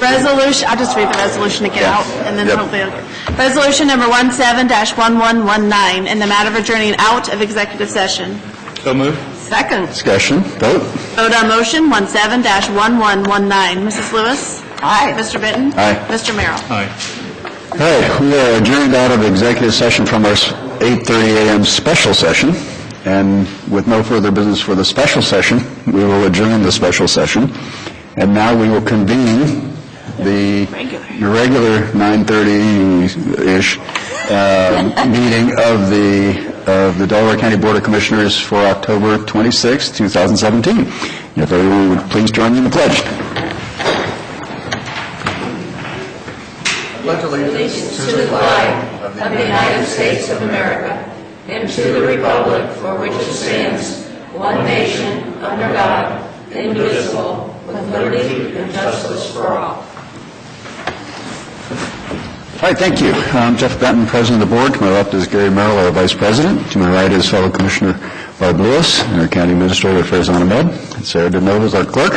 Resolution, I'll just read the resolution again out, and then hopefully it'll get. Resolution number 17-1119, in the matter of adjourning out of executive session. So moved. Second. Discussion. Vote. Vote on motion 17-1119. Mrs. Lewis? Aye. Mr. Benton? Aye. Mr. Merrill? Aye. All right, we are adjourned out of executive session from our 8:30 a.m. special session. And with no further business for the special session, we will adjourn the special session. And now we will convene the regular 9:30-ish meeting of the Delaware County Board of Commissioners for October 26, 2017. If everyone would please join me in the pledge. Allegiance to the flag of the United States of America and to the republic for which it stands, one nation, under God, indivisible, with liberty and justice for all. All right, thank you. I'm Jeff Benton, President of the Board. To my left is Gary Merrill, our Vice President. To my right is fellow Commissioner Barb Lewis and our County Administrator Faizan Ahmed. And Sarah DeNova is our clerk.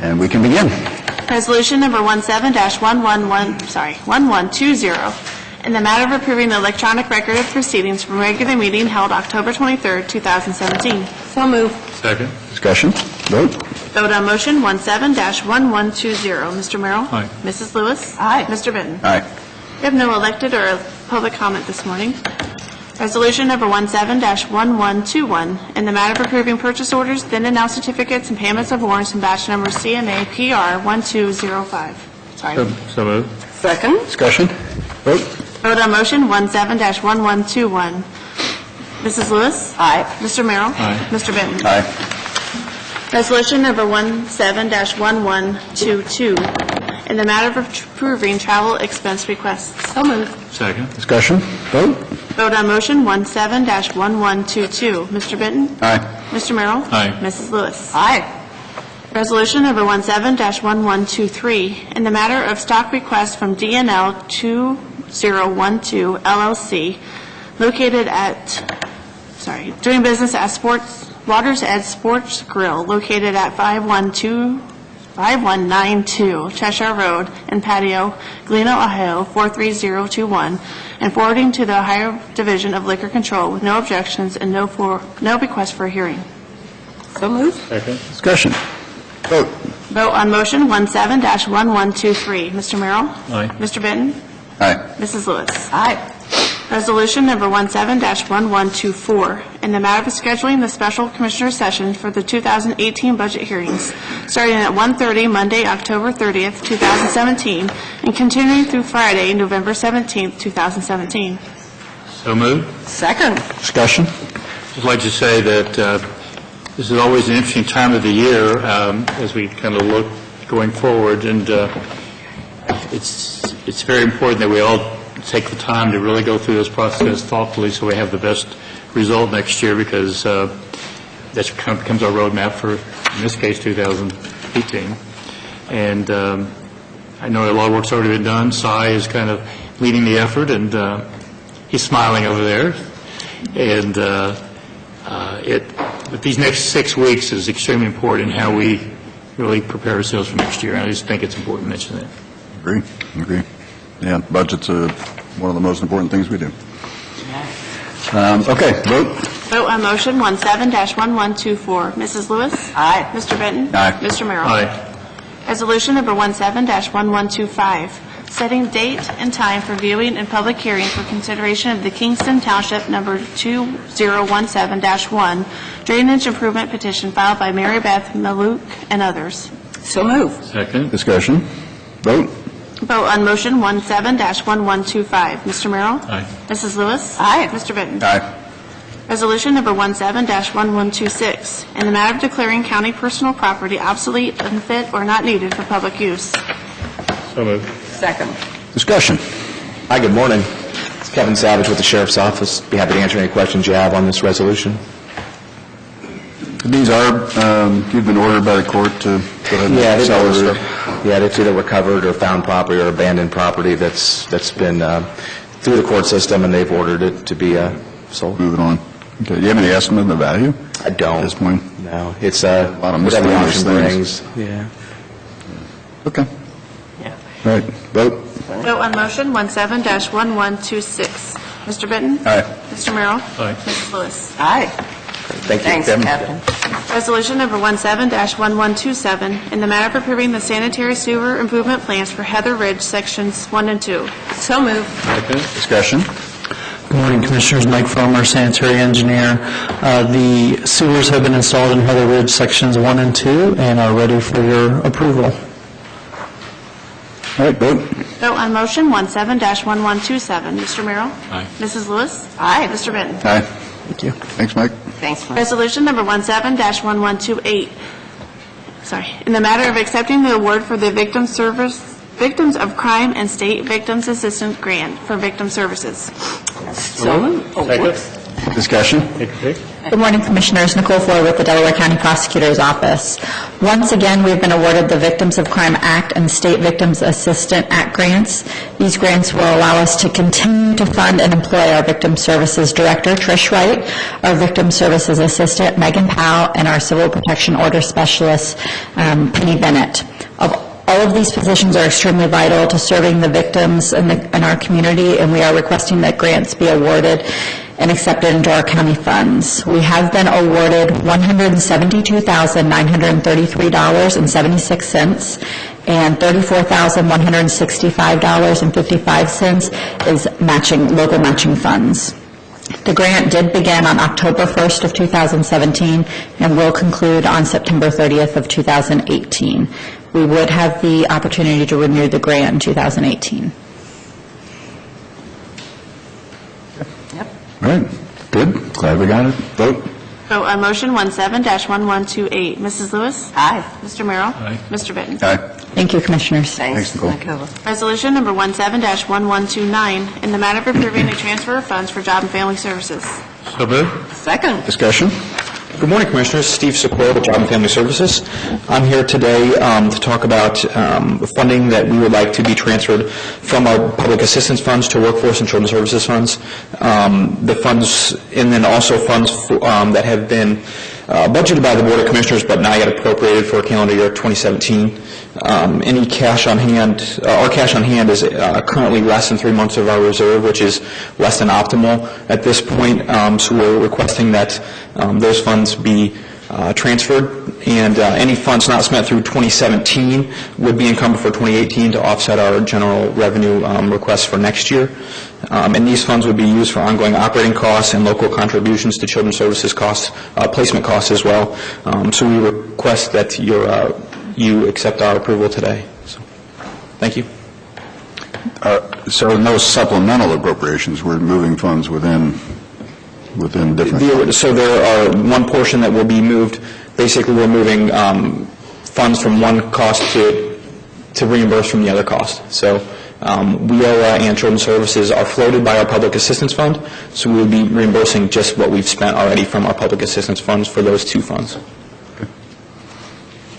And we can begin. Resolution number 1120, in the matter of approving the electronic record of proceedings from regular meeting held October 23, 2017. So moved. Second. Discussion. Vote. Vote on motion 17-1120. Mr. Merrill? Aye. Mrs. Lewis? Aye. Mr. Benton? Aye. We have no elected or public comment this morning. Resolution number 17-1121, in the matter of approving purchase orders, then and now certificates and payments of warrants in batch number CMA PR 1205. Sorry. So moved. Second. Discussion. Vote. Vote on motion 17-1121. Mrs. Lewis? Aye. Mr. Merrill? Aye. Mr. Benton? Aye. Resolution number 17-1122, in the matter of approving travel expense requests. So moved. Second. Discussion. Vote. Vote on motion 17-1122. Mr. Benton? Aye. Mr. Merrill? Aye. Mrs. Lewis? Aye. Resolution number 17-1123, in the matter of stock request from DNL 2012 LLC, located at, doing business at Waters Edge Sports Grill, located at 5192 Cheshire Road and Patio, Galena, Ohio 43021, and forwarding to the Ohio Division of Liquor Control with no objections and no request for a hearing. So moved. Second. Discussion. Vote. Vote on motion 17-1123. Mr. Merrill? Aye. Mr. Benton? Aye. Mrs. Lewis? Aye. Resolution number 17-1124, in the matter of scheduling the special commissioner session for the 2018 budget hearings, starting at 1:30 Monday, October 30th, 2017, and continuing through Friday, November 17th, 2017. So moved. Second. Discussion. Just like to say that this is always an interesting time of the year as we kind of look going forward, and it's very important that we all take the time to really go through this process thoughtfully so we have the best result next year, because that kind of becomes our roadmap for, in this case, 2018. And I know a lot of work's already been done. Cy is kind of leading the effort, and he's smiling over there. And but these next 6 weeks is extremely important in how we really prepare ourselves for next year. I just think it's important to mention that. Agree. Yeah, budget's one of the most important things we do. Okay, vote. Vote on motion 17-1124. Mrs. Lewis? Aye. Mr. Benton? Aye. Mr. Merrill? Aye. Resolution number 17-1125, setting date and time for viewing and public hearing for consideration of the Kingston Township number 2017-1 drainage improvement petition filed by Mary Beth Maluk and others. So moved. Second. Discussion. Vote. Vote on motion 17-1125. Mr. Merrill? Aye. Mrs. Lewis? Aye. Mr. Benton? Aye. Resolution number 17-1126, in the matter of declaring county personal property obsolete, unfit, or not needed for public use. So moved. Second. Discussion. Hi, good morning. It's Kevin Savage with the Sheriff's Office. Be happy to answer any questions you have on this resolution. These are, you've been ordered by the court to go ahead and sell it. It's either recovered or found property or abandoned property that's been through the court system, and they've ordered it to be sold. Moving on. Okay, do you have any estimate of the value? I don't. At this point? No. It's lot of whatever the miscellaneous auction things. brings. Yeah. Okay. Yeah. All right, vote. Vote on motion 17-1126. Mr. Benton? Aye. Mr. Merrill? Aye. Mrs. Lewis? Aye. Thank you. Thanks, Captain. Resolution number 17-1127, in the matter of approving the sanitary sewer improvement plans for Heather Ridge, Sections 1 and 2. So moved. Second. Discussion? Good morning, Commissioners. Mike Fromer, sanitary engineer. The sewers have been installed in Heather Ridge Sections 1 and 2 and are ready for your approval. All right, vote. Vote on motion 17-1127. Mr. Merrill? Aye. Mrs. Lewis? Aye. Mr. Benton? Aye. Thank you. Thanks, Mike. Thanks, Mike. Resolution number 17-1128, in the matter of accepting the award for the Victims of Crime and State Victims Assistance Grant for Victim Services. So moved. Second. Discussion? Good morning, Commissioners. Nicole Floyd with the Delaware County Prosecutor's Office. Once again, we've been awarded the Victims of Crime Act and State Victims Assistance Act grants. These grants will allow us to continue to fund and employ our Victim Services Director, Trish Wright, our Victim Services Assistant, Megan Powell, and our Civil Protection Order Specialist, Penny Bennett. All of these positions are extremely vital to serving the victims in our community, and we are requesting that grants be awarded and accepted into our county funds. We have been awarded $172,933.76, and $34,165.55 is local matching funds. The grant did begin on October 1st of 2017 and will conclude on September 30th of 2018. We would have the opportunity to renew the grant in 2018. All right, good. Glad we got it. Vote. Vote on motion 17-1128. Mrs. Lewis? Aye. Mr. Merrill? Aye. Mr. Benton? Aye. Thank you, Commissioners. Thanks, Nicole. Resolution number 17-1129, in the matter of approving a transfer of funds for Job and Family Services. So moved. Second. Discussion? Good morning, Commissioners. Steve Secor with Job and Family Services. I'm here today to talk about funding that we would like to be transferred from our public assistance funds to workforce and children's services funds. The funds, and then also funds that have been budgeted by the Board of Commissioners but not yet appropriated for calendar year 2017. Any cash on hand, our cash on hand is currently less than 3 months of our reserve, which is less than optimal at this point. So we're requesting that those funds be transferred, and any funds not spent through 2017 would be encumbered for 2018 to offset our general revenue requests for next year. And these funds would be used for ongoing operating costs and local contributions to children's services costs, placement costs as well. So we request that you accept our approval today. So, thank you. So no supplemental appropriations, we're moving funds within different... So there are one portion that will be moved. Basically, we're moving funds from one cost to reimburse from the other cost. So WIOA and Children's Services are floated by our Public Assistance Fund, so we will be reimbursing just what we've spent already from our Public Assistance Funds for those two funds.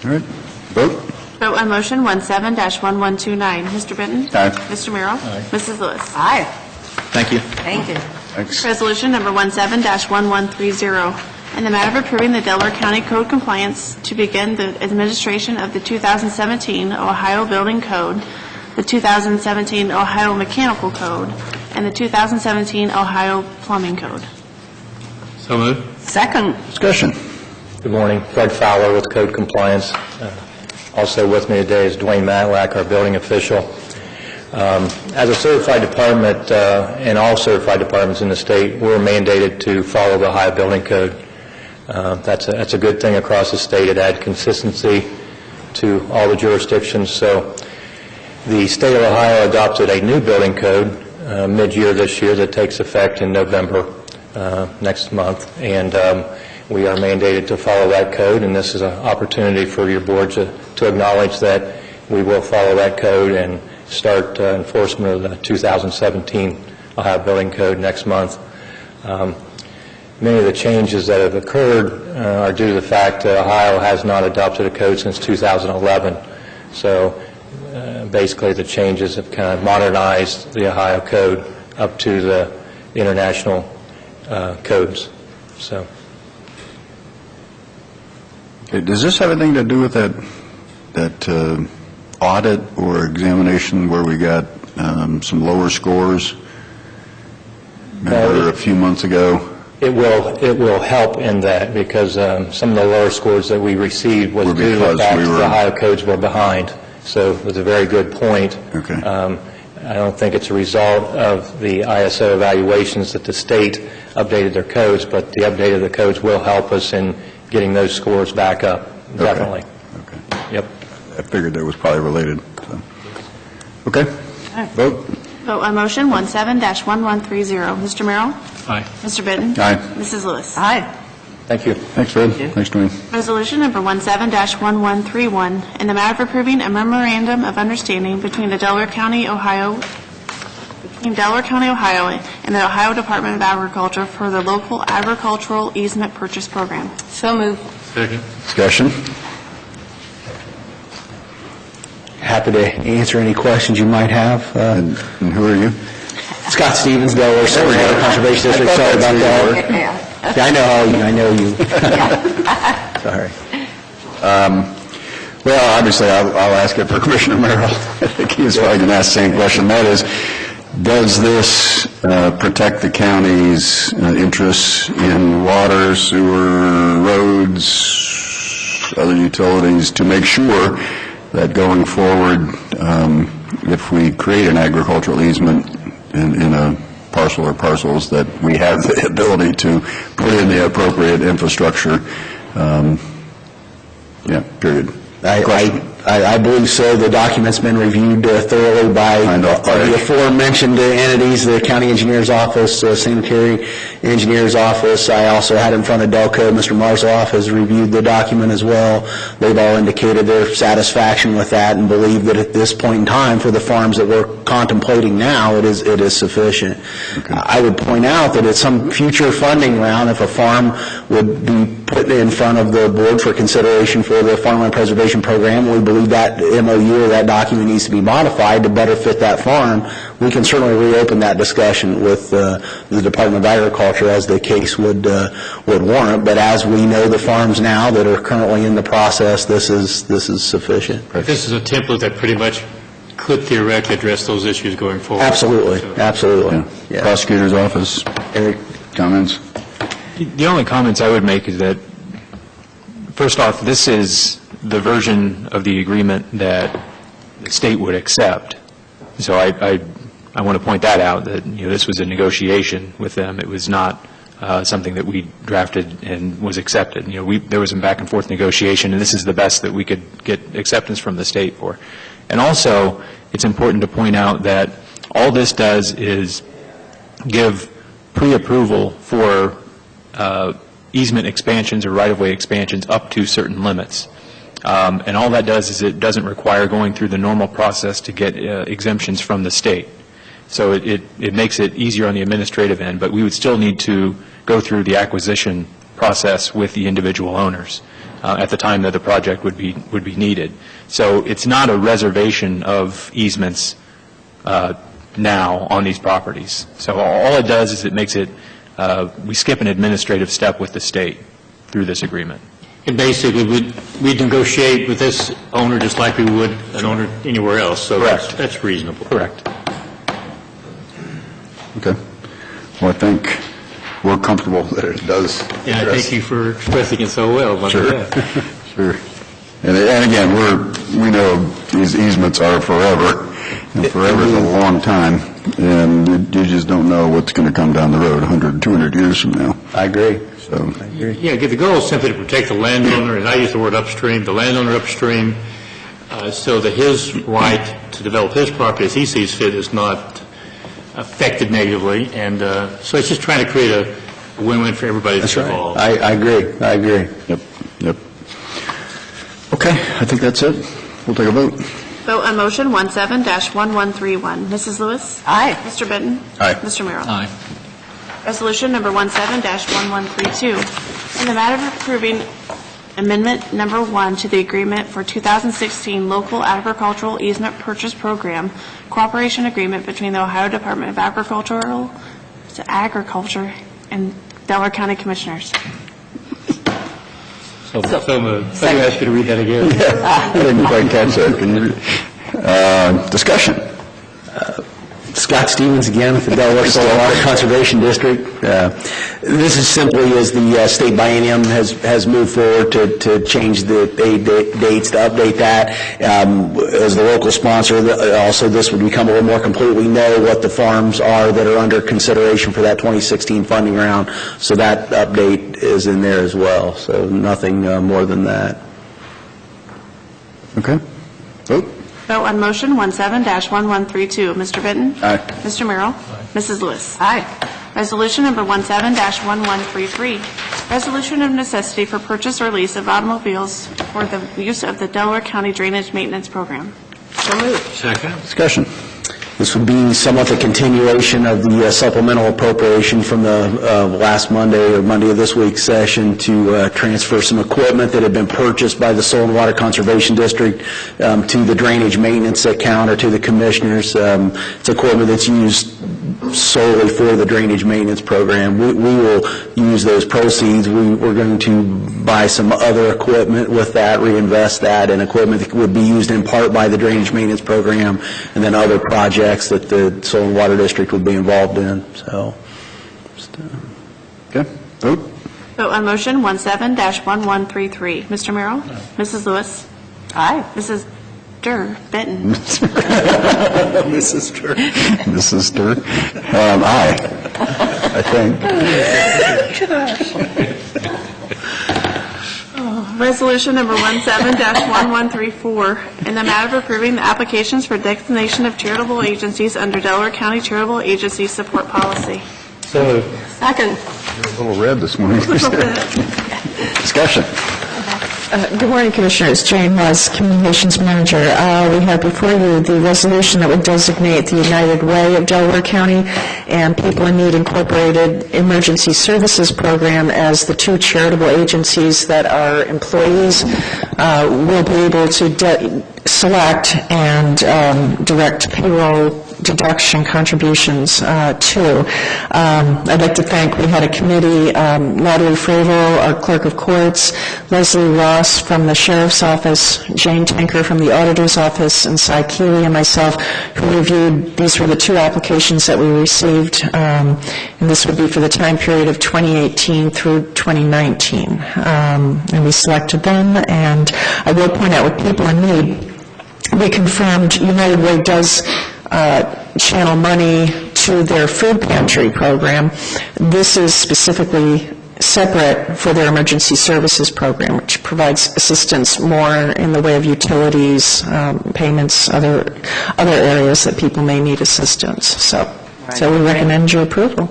All right, vote. Vote on motion 17-1129. Mr. Benton? Aye. Mr. Merrill? Mrs. Lewis? Aye. Thank you. Thank you. Thanks. Resolution number 17-1130, in the matter of approving the Delaware County Code compliance to begin the administration of the 2017 Ohio Building Code, the 2017 Ohio Mechanical Code, and the 2017 Ohio Plumbing Code. So moved. Second. Discussion. Good morning. Fred Fowler with Code Compliance. Also with me today is Dwayne Matlack, our building official. As a certified department, and all certified departments in the state, we're mandated to follow the Ohio Building Code. That's a good thing across the state. It adds consistency to all the jurisdictions. So the state of Ohio adopted a new building code mid-year this year that takes effect in November next month, and we are mandated to follow that code, and this is an opportunity for your board to acknowledge that we will follow that code and start enforcement of the 2017 Ohio Building Code next month. Many of the changes that have occurred are due to the fact that Ohio has not adopted a code since 2011. So basically the changes have kind of modernized the Ohio Code up to the international codes. So. Okay, does this have anything to do with that audit or examination where we got some lower scores? Remember a few months ago? It will help in that, because some of the lower scores that we received was Were due to the because fact we that were- the Ohio codes were behind. So it was a very good point. Okay. I don't think it's a result of the ISO evaluations that the state updated their codes, but the update of the codes will help us in getting those scores back up, definitely. Okay. Yep. I figured that was probably related. So. Okay. Vote. Vote on motion 17-1130. Mr. Merrill? Aye. Mr. Benton? Aye. Mrs. Lewis? Aye. Thank you. Thanks, Fred. Thanks, Dwayne. Resolution number 17-1131, in the matter of approving a memorandum of understanding between Delaware County, Ohio, and the Ohio Department of Agriculture for the local agricultural easement purchase program. So moved. Second. Discussion? Happy to answer any questions you might have. And who are you? Scott Stevens, Delaware Water Conservation District, sorry about that. Yeah, I know you. Sorry. Well, obviously, I'll ask it for Commissioner Merrill. I think he's probably going to ask the same question. That is, does this protect the county's interests in water, sewer, roads, other utilities, to make sure that going forward, if we create an agricultural easement in a parcel or parcels, that we have the ability to put in the appropriate infrastructure? Yeah, period. I believe so. The document's been reviewed thoroughly by the aforementioned entities, the county engineer's office, sanitary engineer's office. I also had in front of Delco, Mr. Marzoff has reviewed the document as well. They've all indicated their satisfaction with that and believe that at this point in time, for the farms that we're contemplating now, it is sufficient. I would point out that at some future funding round, if a farm would be put in front of the board for consideration for the Farmland Preservation Program, we believe that MOU or that document needs to be modified to better fit that farm, we can certainly reopen that discussion with the Department of Agriculture as the case would warrant. But as we know the farms now that are currently in the process, this is sufficient. This is a template that pretty much could theoretically address those issues going forward. Absolutely, absolutely. Yeah. Prosecutor's office, Eric, comments? The only comments I would make is that, first off, this is the version of the agreement that the state would accept. So I want to point that out, that this was a negotiation with them. It was not something that we drafted and was accepted. There was some back and forth negotiation, and this is the best that we could get acceptance from the state for. And also, it's important to point out that all this does is give pre-approval for easement expansions or right-of-way expansions up to certain limits. And all that does is it doesn't require going through the normal process to get exemptions from the state. So it makes it easier on the administrative end, but we would still need to go through the acquisition process with the individual owners at the time that the project would be needed. So it's not a reservation of easements now on these properties. So all it does is it makes it we skip an administrative step with the state through this agreement. And basically, we'd negotiate with this owner just like we would an owner anywhere else, so that's reasonable. Correct. Okay. Well, I think we're comfortable that it does. Yeah, I thank you for expressing it so well. Sure. Sure. And again, we know these easements are forever, and forever is a long time, and you just don't know what's going to come down the road 100, 200 years from now. I agree. So, Yeah, the goal is simply to protect the landowner, and I use the word upstream, the landowner upstream, so that his right to develop his property as he sees fit is not affected negatively, and so it's just trying to create a win-win for everybody that's involved. I agree. Yep. Okay, I think that's it. We'll take a vote. Vote on motion 17-1131. Mrs. Lewis? Aye. Mr. Benton? Aye. Mr. Merrill? Aye. Resolution number 17-1132, in the matter of approving Amendment Number 1 to the agreement for 2016 Local Agricultural Easement Purchase Program, cooperation agreement between the Ohio Department of Agriculture and Delaware County Commissioners. So moved. I'm going to ask you to read that again. I didn't quite catch that. Can you, discussion? Scott Stevens again with the Delaware Solar Water Conservation District. This is simply as the state biennium has moved forward to change the dates, to update that. As the local sponsor, also this would become a little more complete. We know what the farms are that are under consideration for that 2016 funding round, so that update is in there as well. So nothing more than that. Okay. Vote. Vote on motion 17-1132. Mr. Benton? Aye. Mr. Merrill? Mrs. Lewis? Aye. Resolution number 17-1133, resolution of necessity for purchase or lease of automobiles for the use of the Delaware County Drainage Maintenance Program. So moved. Second. Discussion. This would be somewhat the continuation of the supplemental appropriation from the last Monday or Monday of this week's session to transfer some equipment that had been purchased by the Soil and Water Conservation District to the drainage maintenance account or to the commissioners. It's equipment that's used solely for the drainage maintenance program. We will use those proceeds. We're going to buy some other equipment with that, reinvest that in equipment that would be used in part by the drainage maintenance program, and then other projects that the Soil and Water District would be involved in. So, Okay. Vote. Vote on motion 17-1133. Mr. Merrill? Mrs. Lewis? Aye. Mrs. Benton? Mrs. Sturr. Mrs. Sturr. Aye, I think. Resolution number 17-1134, in the matter of approving the applications for designation of charitable agencies under Delaware County Charitable Agency Support Policy. So moved. Second. A little red this morning. Discussion. Good morning, Commissioners. Jane Was, Communications Manager. We have before you the resolution that would designate the United Way of Delaware County and People in Need Incorporated Emergency Services Program as the two charitable agencies that our employees will be able to select and direct payroll deduction contributions to. I'd like to thank, we had a committee, Natalie Fravel, our Clerk of Courts, Leslie Ross from the Sheriff's Office, Jane Tanker from the Auditor's Office, and Cy Keeley and myself, who reviewed, these were the two applications that we received, and this would be for the time period of 2018 through 2019. And we selected them, and I will point out with People in Need, we confirmed United Way does channel money to their food pantry program. This is specifically separate for their emergency services program, which provides assistance more in the way of utilities, payments, other areas that people may need assistance. So we recommend your approval.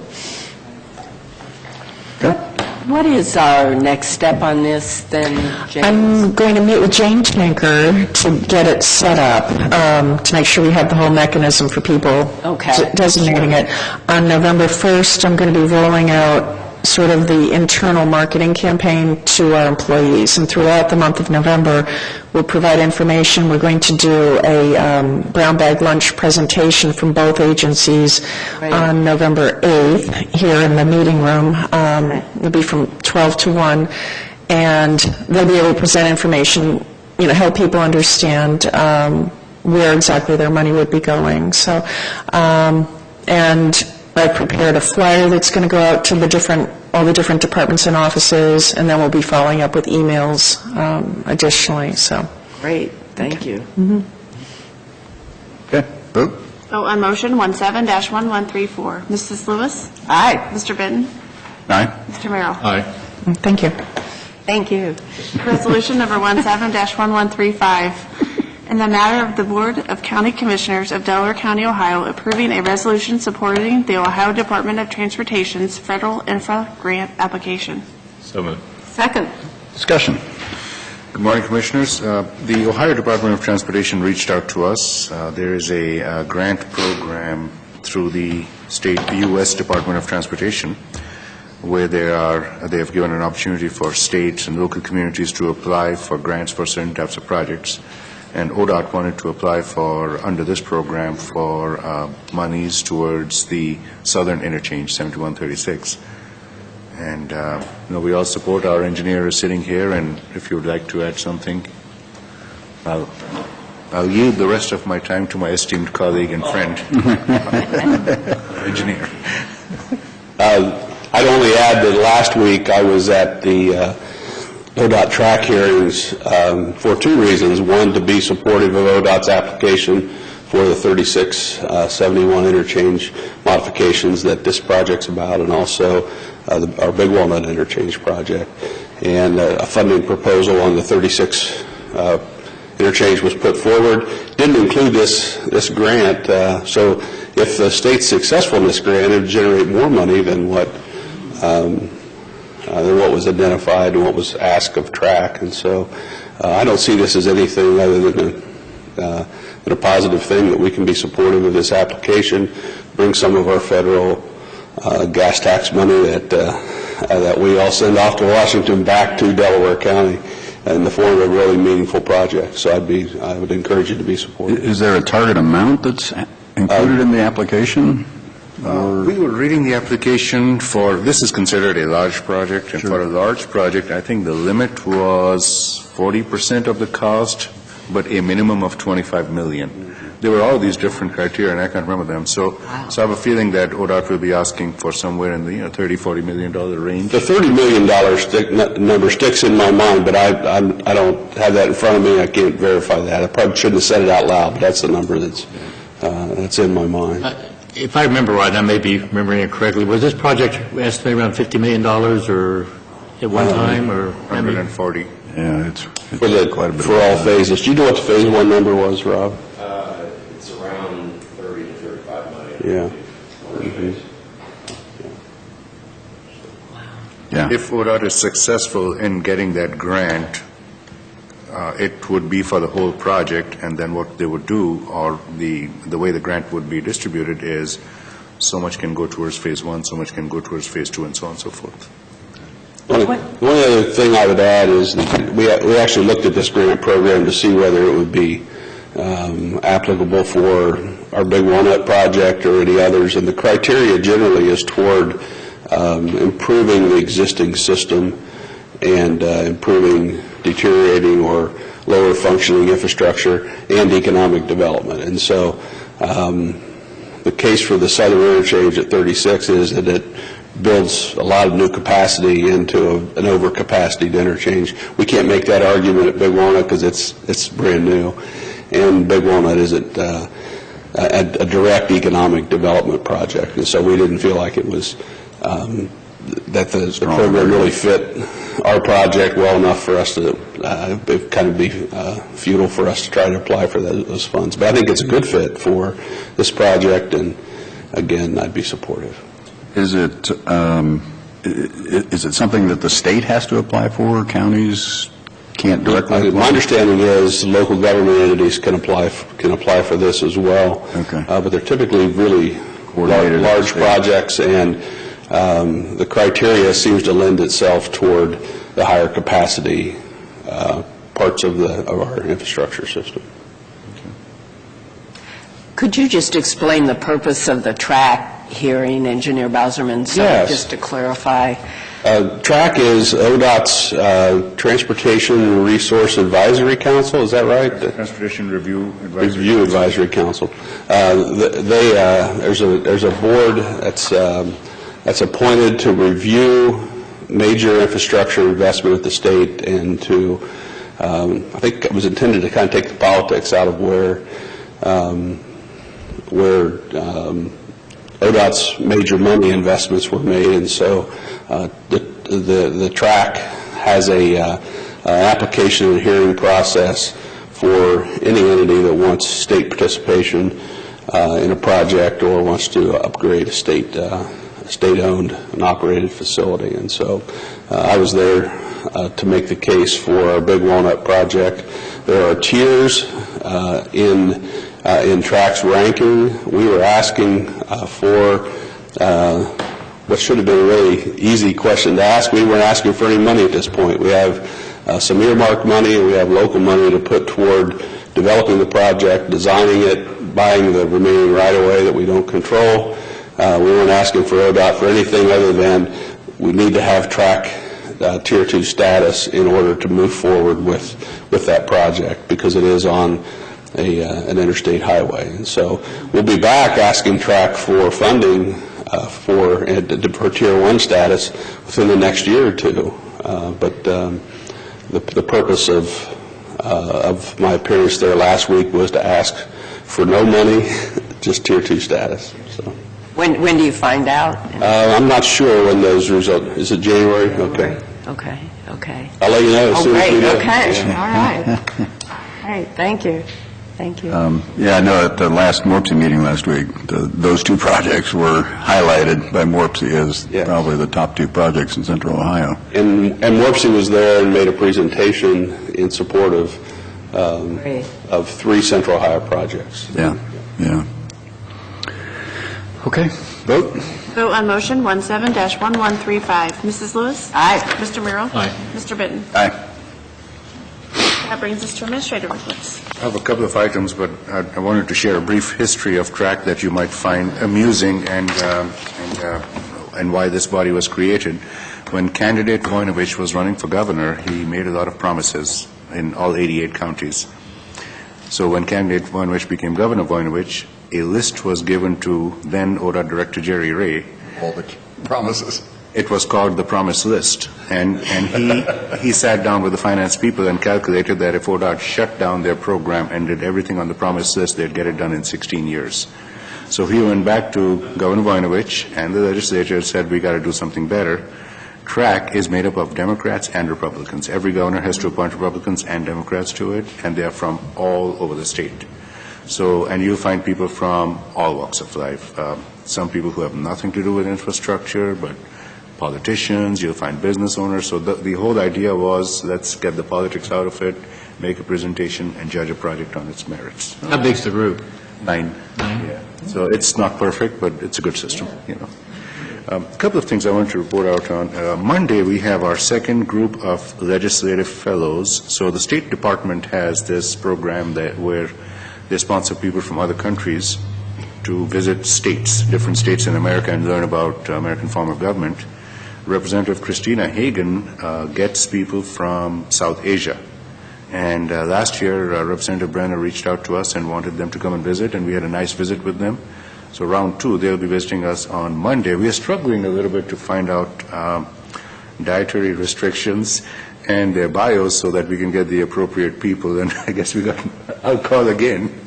What is our next step on this, then, James? I'm going to meet with Jane Tanker to get it set up, to make sure we have the whole mechanism for people designating it. On November 1st, I'm going to be rolling out sort of the internal marketing campaign to our employees, and throughout the month of November, we'll provide information. We're going to do a brown bag lunch presentation from both agencies on November 8th here in the meeting room. It'll be from 12 to 1, and they'll be able to present information, help people understand where exactly their money would be going. So, and I've prepared a flyer that's going to go out to all the different departments and offices, and then we'll be following up with emails additionally. So. Great, thank you. Okay. Vote. Vote on motion 17-1134. Mrs. Lewis? Aye. Mr. Benton? Aye. Mr. Merrill? Aye. Thank you. Thank you. Resolution number 17-1135, in the matter of the Board of County Commissioners of Delaware County, Ohio, approving a resolution supporting the Ohio Department of Transportation's federal infra grant application. So moved. Second. Discussion. Good morning, Commissioners. The Ohio Department of Transportation reached out to us. There is a grant program through the U.S. Department of Transportation where they have given an opportunity for states and local communities to apply for grants for certain types of projects. And ODOT wanted to apply under this program for monies towards the Southern Interchange, 7136. And, we all support our engineer sitting here, and if you would like to add something, I'll yield the rest of my time to my esteemed colleague and friend, engineer. I'd only add that last week I was at the ODOT track hearings for two reasons. One, to be supportive of ODOT's application for the 3671 interchange modifications that this project's about, and also our Big Walnut interchange project. And a funding proposal on the 36 interchange was put forward. Didn't include this grant, so if the state's successful in this grant, it would generate more money than what was identified and what was asked of track. And so I don't see this as anything other than a positive thing, that we can be supportive of this application, bring some of our federal gas tax money that we all send off to Washington back to Delaware County in the form of a really meaningful project. So I would encourage you to be supportive. Is there a target amount that's included in the application? We were reading the application for, this is considered a large project, and for a large project, I think the limit was 40% of the cost, but a minimum of $25 million. There were all these different criteria, and I can't remember them. So I have a feeling that ODOT will be asking for somewhere in the $30-40 million range. The $30 million number sticks in my mind, but I don't have that in front of me. I can't verify that. I probably shouldn't have said it out loud, but that's the number that's in my mind. If I remember right, I may be remembering it correctly, was this project estimated around $50 million or at one time, or? 140. Yeah, it's quite a bit. For all phases. Do you know what the phase one number was, Rob? It's around 30 to 35 million. Yeah. Yeah. If ODOT is successful in getting that grant, it would be for the whole project, and then what they would do, or the way the grant would be distributed is so much can go towards phase one, so much can go towards phase two, and so on and so forth. One other thing I would add is that we actually looked at this grant program to see whether it would be applicable for our Big Walnut project or any others, and the criteria generally is toward improving the existing system and improving deteriorating or lower functioning infrastructure and economic development. And so the case for the southern interchange at 36 is that it builds a lot of new capacity into an overcapacity interchange. We can't make that argument at Big Walnut because it's brand new, and Big Walnut isn't a direct economic development project, and so we didn't feel like it was that the program really fit our project well enough for us to it'd kind of be futile for us to try to apply for those funds. But I think it's a good fit for this project, and again, I'd be supportive. Is it something that the state has to apply for? Counties can't directly apply? My understanding is local government entities can apply for this as well. Okay. But they're typically really large projects, and the criteria seems to lend itself toward the higher capacity parts of our infrastructure system. Could you just explain the purpose of the track hearing, Engineer Bauserman? So Yes. just to clarify. TRAC is ODOT's Transportation Resource Advisory Council, is that right? Transportation Review Advisory. Review Advisory Council. There's a board that's appointed to review major infrastructure investment at the state, and to, I think it was intended to kind of take the politics out of where ODOT's major money investments were made, and so the TRAC has a application and hearing process for any entity that wants state participation in a project or wants to upgrade a state-owned and operated facility. And so I was there to make the case for our Big Walnut project. There are tiers in TRAC's ranking. We were asking for what should have been a really easy question to ask. We weren't asking for any money at this point. We have some earmarked money, and we have local money to put toward developing the project, designing it, buying the remaining right-of-way that we don't control. We weren't asking for ODOT for anything other than we need to have track Tier 2 status in order to move forward with that project, because it is on an interstate highway. And so we'll be back asking track for funding for Tier 1 status within the next year or two. But the purpose of my appearance there last week was to ask for no money, just Tier 2 status. So When do you find out? I'm not sure when those results. Is it January? Okay. Okay. I'll let you know as soon as we know. Okay, Yeah. all right. All right, thank you. Yeah, I know at the last MORPSI meeting last week, those two projects were highlighted by MORPSI as probably the top two projects in Central Ohio. And MORPSI was there and made a presentation in support of 3 Central Ohio projects. Yeah. Okay, vote. Vote on motion 17-1135. Mrs. Lewis? Aye. Mr. Merrill? Aye. Mr. Bitton? Aye. That brings us to administrative reports. I have a couple of items, but I wanted to share a brief history of track that you might find amusing and why this body was created. When candidate Voinovich was running for governor, he made a lot of promises in all 88 counties. So when candidate Voinovich became Governor Voinovich, a list was given to then ODOT Director Jerry Ray. All the promises. It was called the Promise List, and he sat down with the finance people and calculated that if ODOT shut down their program and did everything on the Promise List, they'd get it done in 16 years. So he went back to Governor Voinovich and the legislature said, we got to do something better. TRAC is made up of Democrats and Republicans. Every governor has to appoint Republicans and Democrats to it, and they are from all over the state. So, and you'll find people from all walks of life. Some people who have nothing to do with infrastructure, but politicians, you'll find business owners. So the whole idea was, let's get the politics out of it, make a presentation, and judge a project on its merits. How big's the group? 9. Yeah. So it's not perfect, but it's a good system, you know. A couple of things I want to report out on. Monday, we have our second group of legislative fellows. So the State Department has this program where they sponsor people from other countries to visit states, different states in America, and learn about American form of government. Representative Christina Hagan gets people from South Asia. And last year, Representative Brenner reached out to us and wanted them to come and visit, and we had a nice visit with them. So round 2, they'll be visiting us on Monday. We are struggling a little bit to find out dietary restrictions and their bios so that we can get the appropriate people. And I guess I'll call again.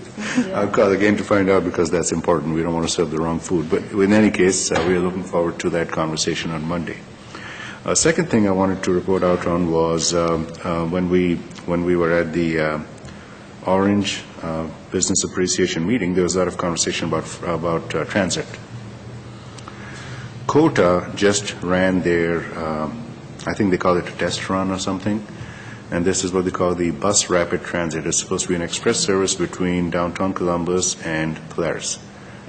I'll call again to find out, because that's important. We don't want to serve the wrong food. But in any case, we are looking forward to that conversation on Monday. Second thing I wanted to report out on was when we were at the Orange Business Appreciation meeting, there was a lot of conversation about transit. COTA just ran their, I think they call it a test run or something, and this is what they call the Bus Rapid Transit. It's supposed to be an express service between downtown Columbus and Polaris,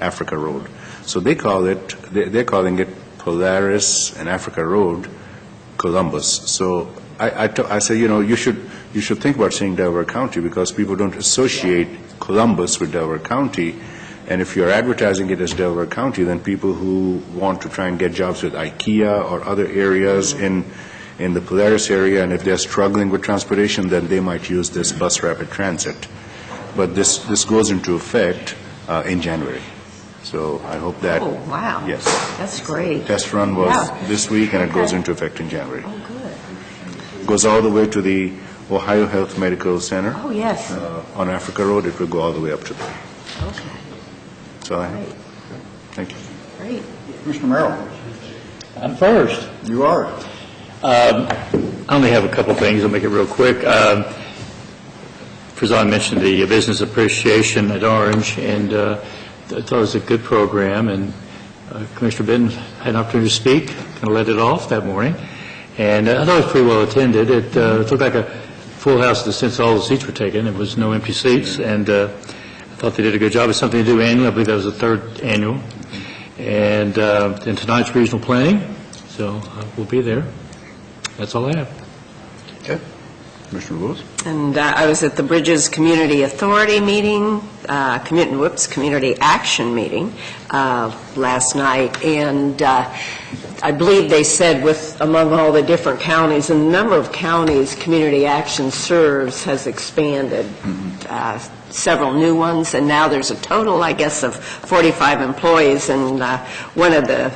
Africa Road. So they're calling it Polaris and Africa Road, Columbus. So I say, you should think about saying Delaware County, because people don't associate Columbus with Delaware County. And if you're advertising it as Delaware County, then people who want to try and get jobs with IKEA or other areas in the Polaris area, and if they're struggling with transportation, then they might use this Bus Rapid Transit. But this goes into effect in January. So I hope that... Oh, wow. Yes. That's great. Test run was this week, and it goes into effect in January. Oh, good. Goes all the way to the Ohio Health Medical Center. Oh, yes. On Africa Road. It will go all the way up to there. Okay, So thank you. great. Commissioner Merrill, I'm first. you are. I only have a couple things. I'll make it real quick. Frazan mentioned the business appreciation at Orange, and I thought it was a good program, and Commissioner Bitton had an opportunity to speak, kind of led it off that morning, and I thought it was pretty well attended. It looked like a full house in the sense all the seats were taken. There was no empty seats, and I thought they did a good job. It's something to do annually. I believe that was the 3rd annual. And tonight's regional planning, so we'll be there. That's all I have. Okay. Commissioner Lewis? And I was at the Bridges Community Authority meeting community action meeting last night, and I believe they said among all the different counties, and the number of counties community action serves has expanded. Several new ones, and now there's a total, I guess, of 45 employees, and one of the,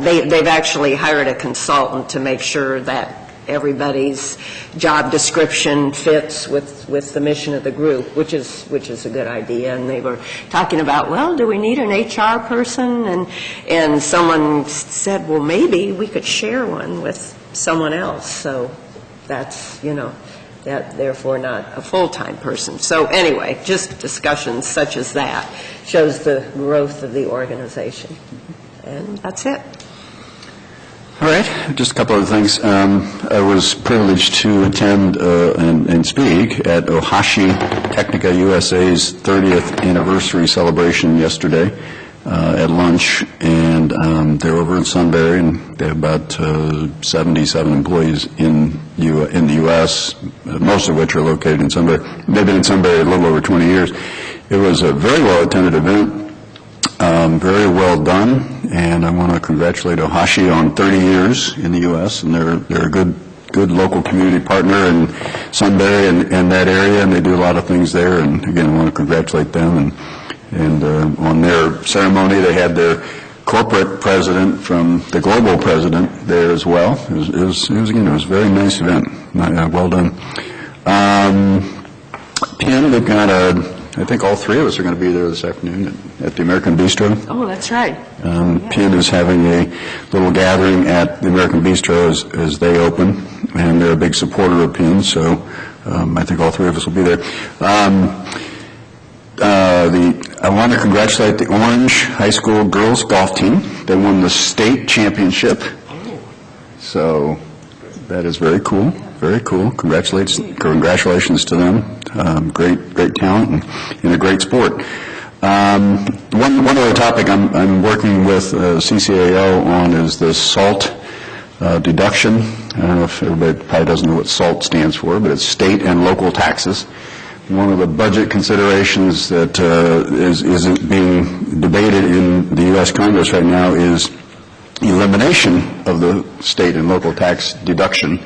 they've actually hired a consultant to make sure that everybody's job description fits with the mission of the group, which is a good idea. And they were talking about, well, do we need an HR person? And someone said, well, maybe we could share one with someone else. So that's, that therefore not a full-time person. So anyway, just discussions such as that shows the growth of the organization. And that's it. All right, just a couple of things. I was privileged to attend and speak at Ohashi Technica USA's 30th anniversary celebration yesterday at lunch, and they're over in Sunbury, and they have about 77 employees in the U.S., most of which are located in Sunbury. They've been in Sunbury a little over 20 years. It was a very well-attended event, very well done, and I want to congratulate Ohashi on 30 years in the U.S., and they're a good local community partner in Sunbury and that area, and they do a lot of things there, and again, I want to congratulate them. And on their ceremony, they had their corporate president from the global president there as well. It was a very nice event. Well done. Pin, they've got I think all three of us are going to be there this afternoon at the American Bistro. Oh, that's right. Pin is having a little gathering at the American Bistro as they open, and they're a big supporter of Pin, so I think all three of us will be there. I want to congratulate the Orange High School girls golf team. They won the state championship. So that is very cool. Very cool. Congratulations to them. Great talent and a great sport. One other topic I'm working with CCAO on is the SALT deduction. I don't know if everybody probably doesn't know what SALT stands for, but it's state and local taxes. One of the budget considerations that is being debated in the U.S. Congress right now is elimination of the state and local tax deduction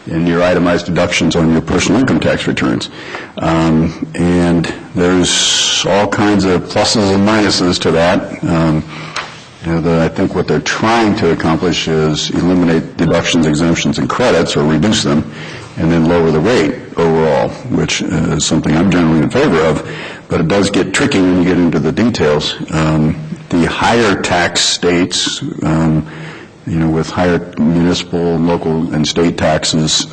in your itemized deductions on your personal income tax returns. And there's all kinds of pluses and minuses to that. I think what they're trying to accomplish is eliminate deductions, exemptions, and credits, or reduce them, and then lower the rate overall, which is something I'm generally in favor of, but it does get tricky when you get into the details. The higher tax states, with higher municipal, local, and state taxes,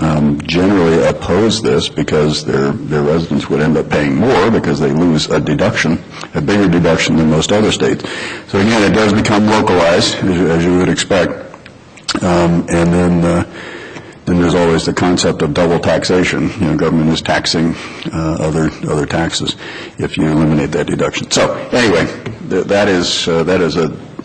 generally oppose this because their residents would end up paying more because they lose a deduction, a bigger deduction than most other states. So again, it does become localized, as you would expect. And then there's always the concept of double taxation. Government is taxing other taxes if you eliminate that deduction. So anyway, that is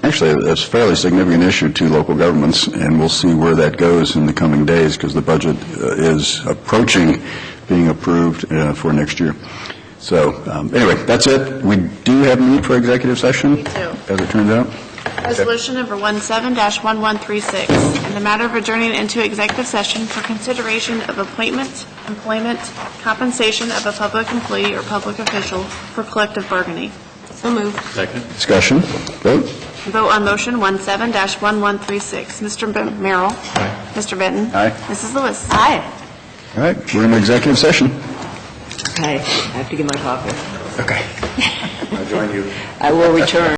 actually a fairly significant issue to local governments, and we'll see where that goes in the coming days because the budget is approaching being approved for next year. So anyway, that's it. We do have a need for executive session, Me too. as it turns out. Resolution number 17-1136, in the matter of adjourning into executive session for consideration of appointment, employment, compensation of a public employee or public official for collective bargaining. So moved. Second. Discussion, vote. Vote on motion 17-1136. Mr. Merrill? Aye. Mr. Benton? Aye. Mrs. Lewis? Aye. All right, we're in executive session. Okay, I have to get my coffee. Okay. I'll join you. I will return.